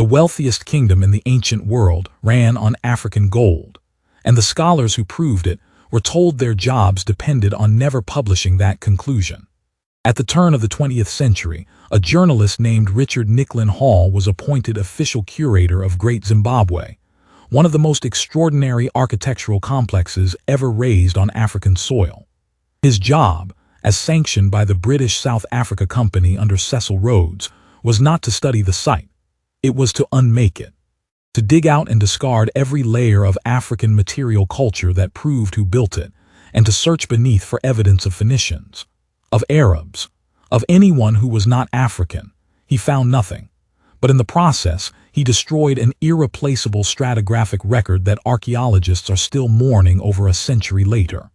The wealthiest kingdom in the ancient world ran on African gold, and the scholars who proved it were told their jobs depended on never publishing that conclusion. At the turn of the 20th century, a journalist named Richard Nicklin Hall was appointed official curator of Great Zimbabwe, one of the most extraordinary architectural complexes ever raised on African soil. His job, as sanctioned by the British South Africa Company under Cecil Rhodes, was not to study the site. It was to unmake it, to dig out and discard every layer of African material culture that proved who built it, and to search beneath for evidence of Phoenicians, of Arabs, of anyone who was not African. He found nothing, but in the process, he destroyed an irreplaceable stratigraphic record that archaeologists are still mourning over a century later.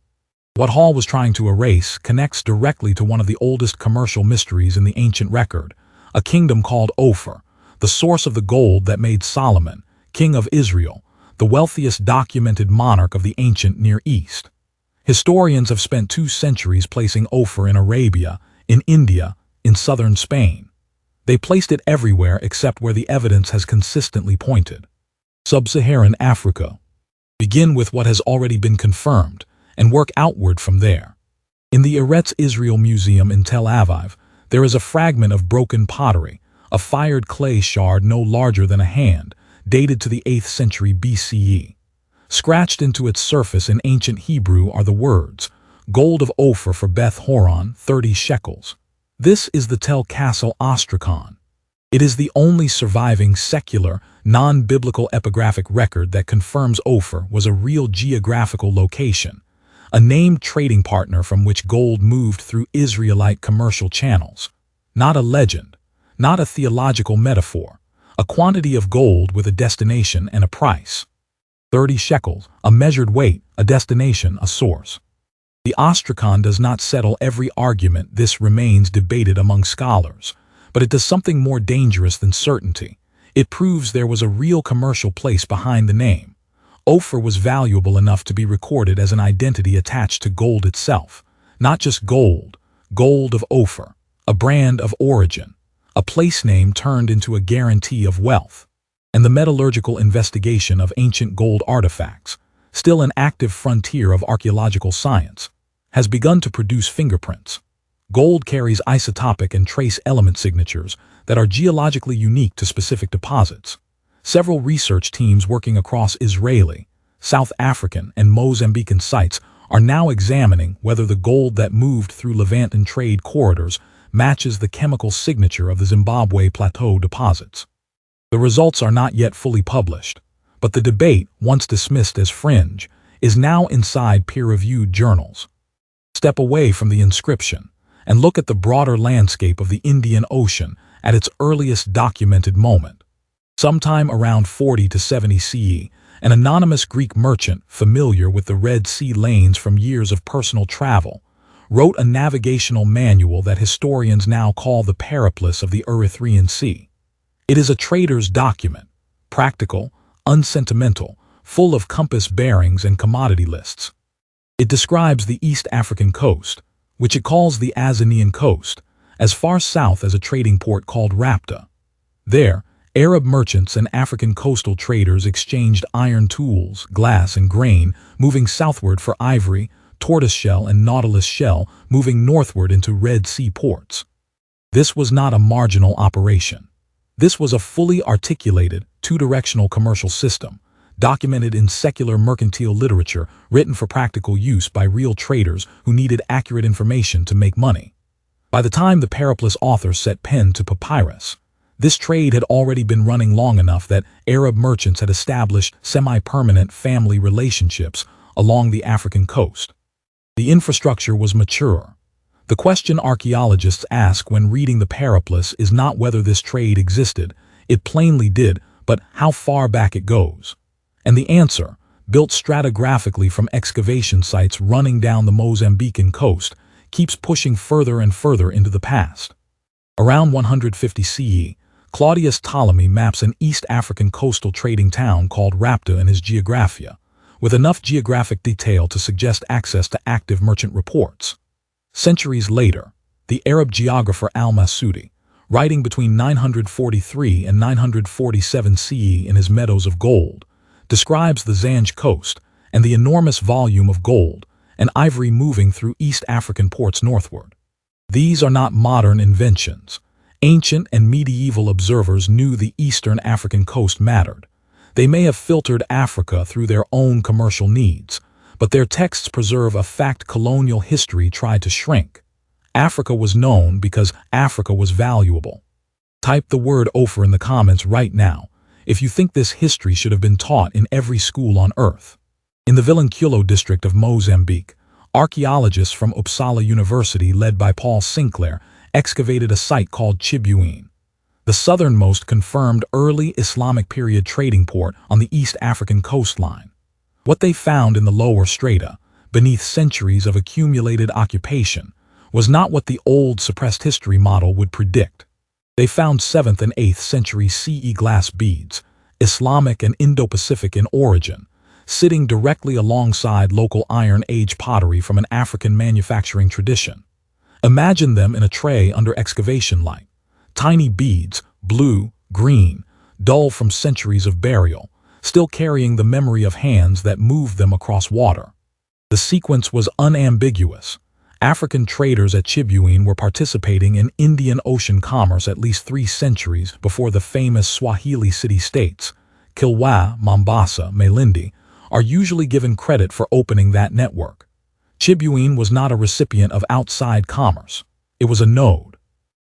What Hall was trying to erase connects directly to one of the oldest commercial mysteries in the ancient record, a kingdom called Ophir, the source of the gold that made Solomon, king of Israel, the wealthiest documented monarch of the ancient Near East. Historians have spent 2 centuries placing Ophir in Arabia, in India, in southern Spain. They placed it everywhere except where the evidence has consistently pointed. Sub-Saharan Africa. Begin with what has already been confirmed, and work outward from there. In the Eretz Israel Museum in Tel Aviv, there is a fragment of broken pottery, a fired clay shard no larger than a hand, dated to the 8th century BCE. Scratched into its surface in ancient Hebrew are the words, "Gold of Ophir for Beth Horon, 30 shekels." This is the Tel Qasile Ostracon. It is the only surviving secular, non-biblical epigraphic record that confirms Ophir was a real geographical location, a named trading partner from which gold moved through Israelite commercial channels. Not a legend, not a theological metaphor, a quantity of gold with a destination and a price. 30 shekels, a measured weight, a destination, a source. The Ostracon does not settle every argument. This remains debated among scholars, but it does something more dangerous than certainty. It proves there was a real commercial place behind the name. Ophir was valuable enough to be recorded as an identity attached to gold itself. Not just gold, gold of Ophir, a brand of origin, a place name turned into a guarantee of wealth. And the metallurgical investigation of ancient gold artifacts, still an active frontier of archaeological science, has begun to produce fingerprints. Gold carries isotopic and trace element signatures that are geologically unique to specific deposits. Several research teams working across Israeli, South African, and Mozambican sites are now examining whether the gold that moved through Levantine trade corridors matches the chemical signature of the Zimbabwe Plateau deposits. The results are not yet fully published, but the debate, once dismissed as fringe, is now inside peer-reviewed journals. Step away from the inscription and look at the broader landscape of the Indian Ocean at its earliest documented moment. Sometime around 40 to 70 CE, an anonymous Greek merchant familiar with the Red Sea lanes from years of personal travel wrote a navigational manual that historians now call the Periplus of the Erythraean Sea. It is a trader's document, practical, unsentimental, full of compass bearings and commodity lists. It describes the East African coast, which it calls the Azanian coast, as far south as a trading port called Rapta. There, Arab merchants and African coastal traders exchanged iron tools, glass, and grain, moving southward for ivory, tortoiseshell, and nautilus shell, moving northward into Red Sea ports. This was not a marginal operation. This was a fully articulated, two-directional commercial system, documented in secular mercantile literature, written for practical use by real traders who needed accurate information to make money. By the time the Periplus author set pen to papyrus, this trade had already been running long enough that Arab merchants had established semi-permanent family relationships along the African coast. The infrastructure was mature. The question archaeologists ask when reading the Periplus is not whether this trade existed, it plainly did, but how far back it goes. And the answer, built stratigraphically from excavation sites running down the Mozambican coast, keeps pushing further and further into the past. Around 150 CE, Claudius Ptolemy maps an East African coastal trading town called Rapta in his Geographia, with enough geographic detail to suggest access to active merchant reports. Centuries later, the Arab geographer al-Masudi, writing between 943 and 947 CE in his Meadows of Gold, describes the Zanj coast and the enormous volume of gold and ivory moving through East African ports northward. These are not modern inventions. Ancient and medieval observers knew the Eastern African coast mattered. They may have filtered Africa through their own commercial needs, but their texts preserve a fact colonial history tried to shrink. Africa was known because Africa was valuable. Type the word Ophir in the comments right now if you think this history should have been taught in every school on Earth. In the Vilanculo district of Mozambique, archaeologists from Uppsala University led by Paul Sinclair excavated a site called Chibuene, the southernmost confirmed early Islamic period trading port on the East African coastline. What they found in the lower strata, beneath centuries of accumulated occupation, was not what the old suppressed history model would predict. They found 7th and 8th century CE glass beads, Islamic and Indo-Pacific in origin, sitting directly alongside local Iron Age pottery from an African manufacturing tradition. Imagine them in a tray under excavation light. Tiny beads, blue, green, dull from centuries of burial, still carrying the memory of hands that moved them across water. The sequence was unambiguous. African traders at Chibuene were participating in Indian Ocean commerce at least 3 centuries before the famous Swahili city-states, Kilwa, Mombasa, Malindi, are usually given credit for opening that network. Chibuene was not a recipient of outside commerce. It was a node,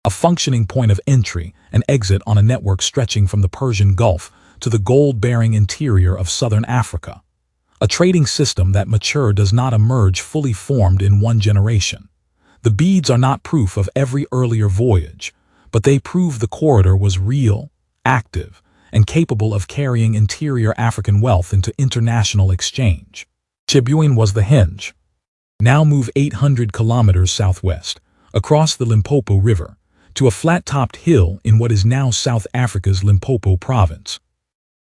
a functioning point of entry and exit on a network stretching from the Persian Gulf to the gold-bearing interior of southern Africa. A trading system that mature does not emerge fully formed in one generation. The beads are not proof of every earlier voyage, but they prove the corridor was real, active, and capable of carrying interior African wealth into international exchange. Chibuene was the Hinge. Now move 800 kilometers southwest, across the Limpopo River, to a flat-topped hill in what is now South Africa's Limpopo province.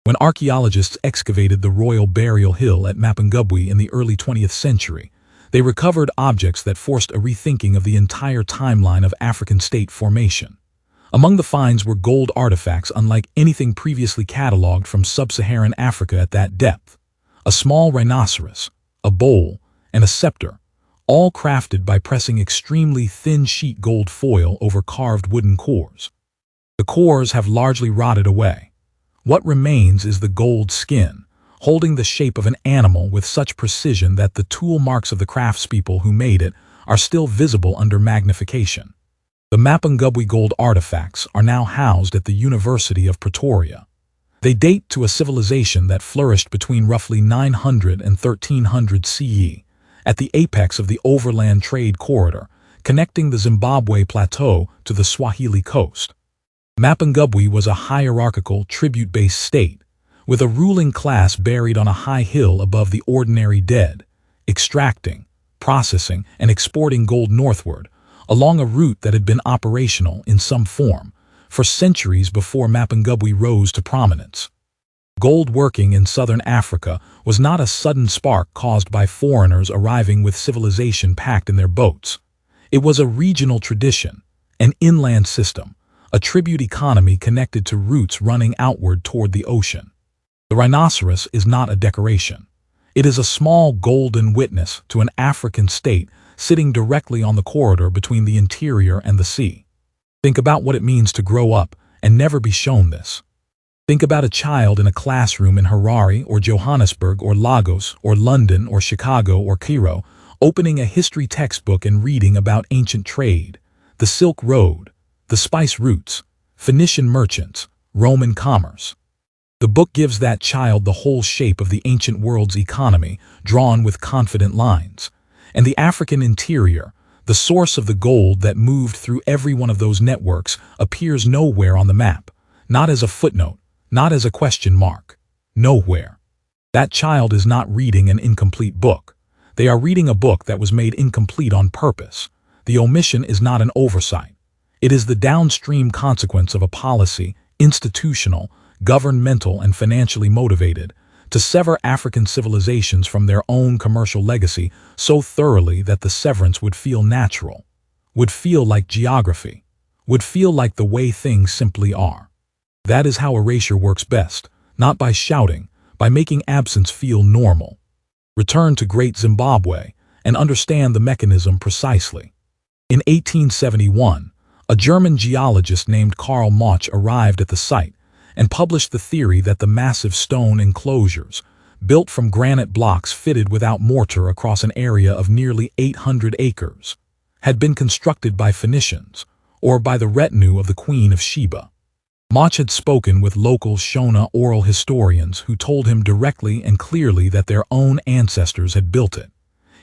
When archaeologists excavated the Royal Burial Hill at Mapungubwe in the early 20th century, they recovered objects that forced a rethinking of the entire timeline of African state formation. Among the finds were gold artifacts unlike anything previously catalogued from sub-Saharan Africa at that depth. A small rhinoceros, a bowl, and a scepter, all crafted by pressing extremely thin sheet gold foil over carved wooden cores. The cores have largely rotted away. What remains is the gold skin, holding the shape of an animal with such precision that the tool marks of the craftspeople who made it are still visible under magnification. The Mapungubwe gold artifacts are now housed at the University of Pretoria. They date to a civilization that flourished between roughly 900 and 1300 CE, at the apex of the overland trade corridor, connecting the Zimbabwe plateau to the Swahili coast. Mapungubwe was a hierarchical, tribute-based state, with a ruling class buried on a high hill above the ordinary dead, extracting, processing, and exporting gold northward, along a route that had been operational in some form for centuries before Mapungubwe rose to prominence. Gold working in southern Africa was not a sudden spark caused by foreigners arriving with civilization packed in their boats. It was a regional tradition, an inland system, a tribute economy connected to routes running outward toward the ocean. The rhinoceros is not a decoration. It is a small golden witness to an African state sitting directly on the corridor between the interior and the sea. Think about what it means to grow up and never be shown this. Think about a child in a classroom in Harare or Johannesburg or Lagos or London or Chicago or Cairo, opening a history textbook and reading about ancient trade, the Silk Road, the spice routes, Phoenician merchants, Roman commerce. The book gives that child the whole shape of the ancient world's economy, drawn with confident lines. And the African interior, the source of the gold that moved through every one of those networks, appears nowhere on the map, not as a footnote, not as a question mark. Nowhere. That child is not reading an incomplete book. They are reading a book that was made incomplete on purpose. The omission is not an oversight. It is the downstream consequence of a policy, institutional, governmental, and financially motivated, to sever African civilizations from their own commercial legacy so thoroughly that the severance would feel natural, would feel like geography, would feel like the way things simply are. That is how erasure works best, not by shouting, by making absence feel normal. Return to Great Zimbabwe and understand the mechanism precisely. In 1871, a German geologist named Karl Mauch arrived at the site and published the theory that the massive stone enclosures, built from granite blocks fitted without mortar across an area of nearly 800 acres, had been constructed by Phoenicians, or by the retinue of the Queen of Sheba. Mauch had spoken with local Shona oral historians who told him directly and clearly that their own ancestors had built it.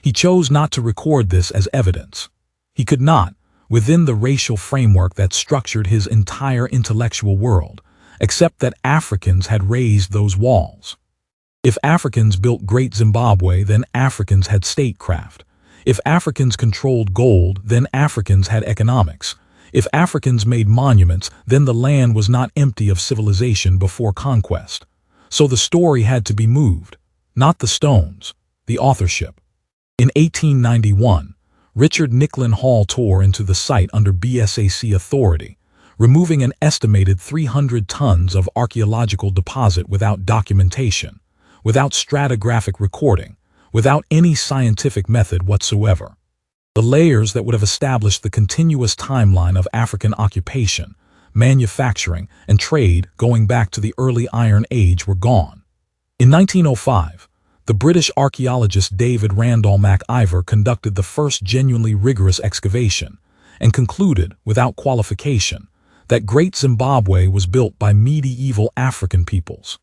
He chose not to record this as evidence. He could not, within the racial framework that structured his entire intellectual world, accept that Africans had raised those walls. If Africans built Great Zimbabwe, then Africans had statecraft. If Africans controlled gold, then Africans had economics. If Africans made monuments, then the land was not empty of civilization before conquest. So the story had to be moved, not the stones, the authorship. In 1891, Richard Nicklin Hall tore into the site under BSAC authority, removing an estimated 300 tons of archaeological deposit without documentation, without stratigraphic recording, without any scientific method whatsoever. The layers that would have established the continuous timeline of African occupation, manufacturing, and trade going back to the early Iron Age were gone. In 1905, the British archaeologist David Randall MacIver conducted the first genuinely rigorous excavation and concluded, without qualification, that Great Zimbabwe was built by medieval African peoples.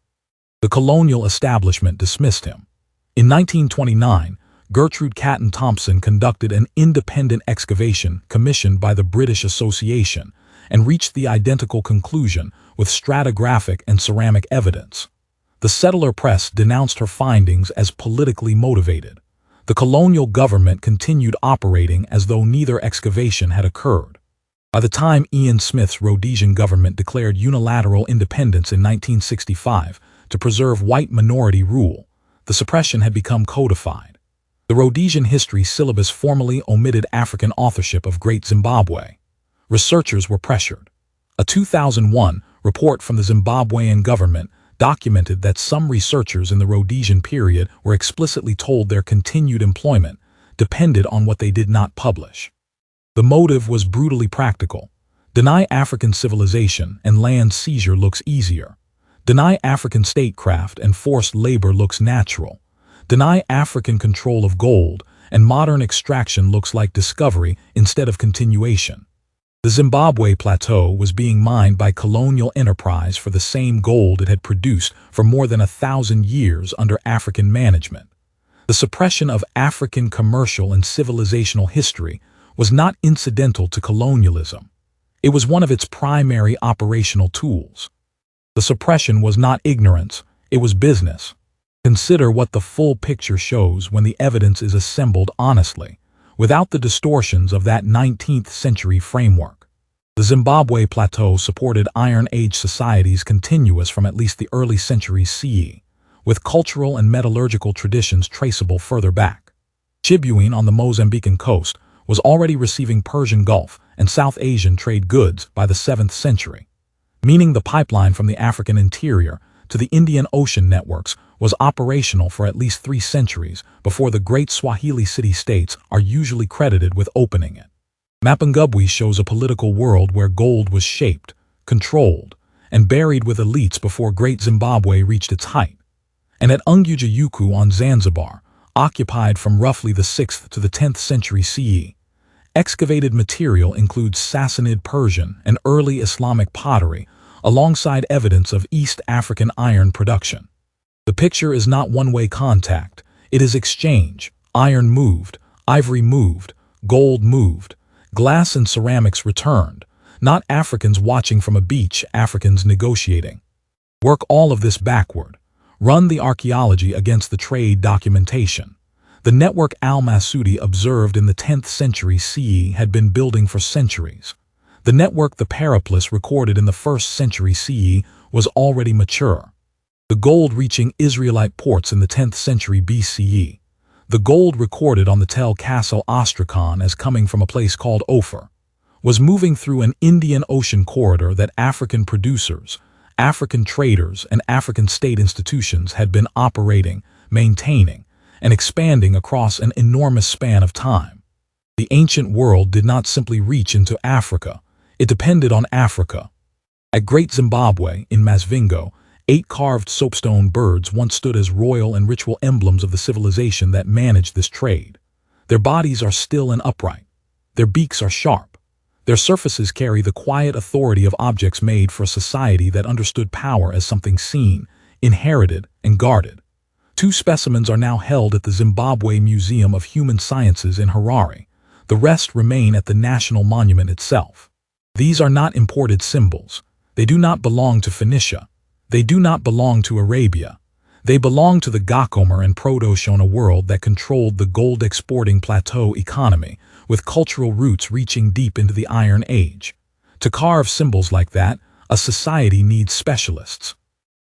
The colonial establishment dismissed him. In 1929, Gertrude Catton Thompson conducted an independent excavation commissioned by the British Association and reached the identical conclusion with stratigraphic and ceramic evidence. The settler press denounced her findings as politically motivated. The colonial government continued operating as though neither excavation had occurred. By the time Ian Smith's Rhodesian government declared unilateral independence in 1965 to preserve white minority rule, the suppression had become codified. The Rhodesian history syllabus formally omitted African authorship of Great Zimbabwe. Researchers were pressured. A 2001 report from the Zimbabwean government documented that some researchers in the Rhodesian period were explicitly told their continued employment depended on what they did not publish. The motive was brutally practical. Deny African civilization and land seizure looks easier. Deny African statecraft and forced labor looks natural. Deny African control of gold, and modern extraction looks like discovery instead of continuation. The Zimbabwe plateau was being mined by colonial enterprise for the same gold it had produced for more than 1,000 years under African management. The suppression of African commercial and civilizational history was not incidental to colonialism. It was one of its primary operational tools. The suppression was not ignorance, it was business. Consider what the full picture shows when the evidence is assembled honestly, without the distortions of that 19th century framework. The Zimbabwe plateau supported Iron Age societies continuous from at least the early centuries CE, with cultural and metallurgical traditions traceable further back. Chibuene on the Mozambican coast was already receiving Persian Gulf and South Asian trade goods by the 7th century, meaning the pipeline from the African interior to the Indian Ocean networks was operational for at least 3 centuries before the great Swahili city-states are usually credited with opening it. Mapungubwe shows a political world where gold was shaped, controlled, and buried with elites before Great Zimbabwe reached its height. And at Unguja on Zanzibar, occupied from roughly the 6th to the 10th century CE, excavated material includes Sassanid Persian and early Islamic pottery, alongside evidence of East African iron production. The picture is not one-way contact, it is exchange. Iron moved, ivory moved, gold moved, glass and ceramics returned, not Africans watching from a beach, Africans negotiating. Work all of this backward. Run the archaeology against the trade documentation. The network al-Masudi observed in the 10th century CE had been building for centuries. The network the Periplus recorded in the 1st century CE was already mature. The gold reaching Israelite ports in the 10th century BCE. The gold recorded on the Tel Qasile Ostracon as coming from a place called Ophir. was moving through an Indian Ocean corridor that African producers, African traders, and African state institutions had been operating, maintaining, and expanding across an enormous span of time. The ancient world did not simply reach into Africa, it depended on Africa. At Great Zimbabwe, in Masvingo, 8 carved soapstone birds once stood as royal and ritual emblems of the civilization that managed this trade. Their bodies are still and upright. Their beaks are sharp. Their surfaces carry the quiet authority of objects made for a society that understood power as something seen, inherited, and guarded. 2 specimens are now held at the Zimbabwe Museum of Human Sciences in Harare. The rest remain at the National Monument itself. These are not imported symbols. They do not belong to Phoenicia. They do not belong to Arabia. They belong to the Gacomar and Proto-Shona world that controlled the gold-exporting plateau economy, with cultural roots reaching deep into the Iron Age. To carve symbols like that, a society needs specialists.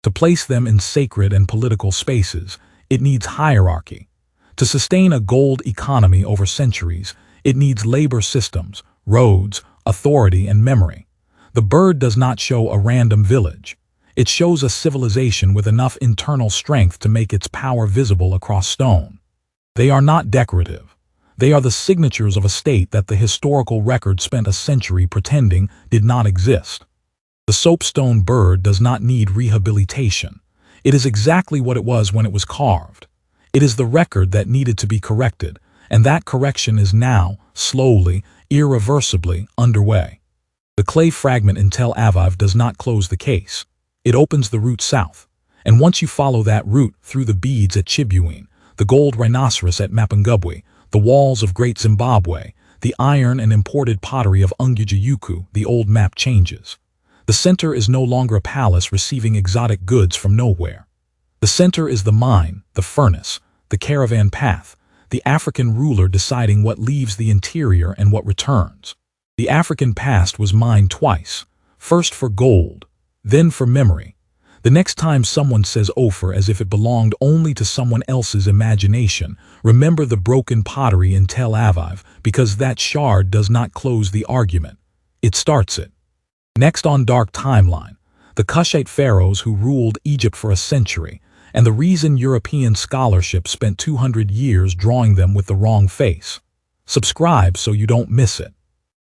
To place them in sacred and political spaces, it needs hierarchy. To sustain a gold economy over centuries, it needs labor systems, roads, authority, and memory. The bird does not show a random village. It shows a civilization with enough internal strength to make its power visible across stone. They are not decorative. They are the signatures of a state that the historical record spent a century pretending did not exist. The soapstone bird does not need rehabilitation. It is exactly what it was when it was carved. It is the record that needed to be corrected, and that correction is now, slowly, irreversibly, underway. The clay fragment in Tel Aviv does not close the case. It opens the route south, and once you follow that route through the beads at Chibuene, the gold rhinoceros at Mapungubwe, the walls of Great Zimbabwe, the iron and imported pottery of Ungujayuku, the old map changes. The center is no longer a palace receiving exotic goods from nowhere. The center is the mine, the furnace, the caravan path, the African ruler deciding what leaves the interior and what returns. The African past was mined twice, first for gold, then for memory. The next time someone says Ophir as if it belonged only to someone else's imagination, remember the broken pottery in Tel Aviv, because that shard does not close the argument. It starts it. Next on Dark Timeline, the Kushite pharaohs who ruled Egypt for a century, and the reason European scholarship spent 200 years drawing them with the wrong face. Subscribe so you don't miss it.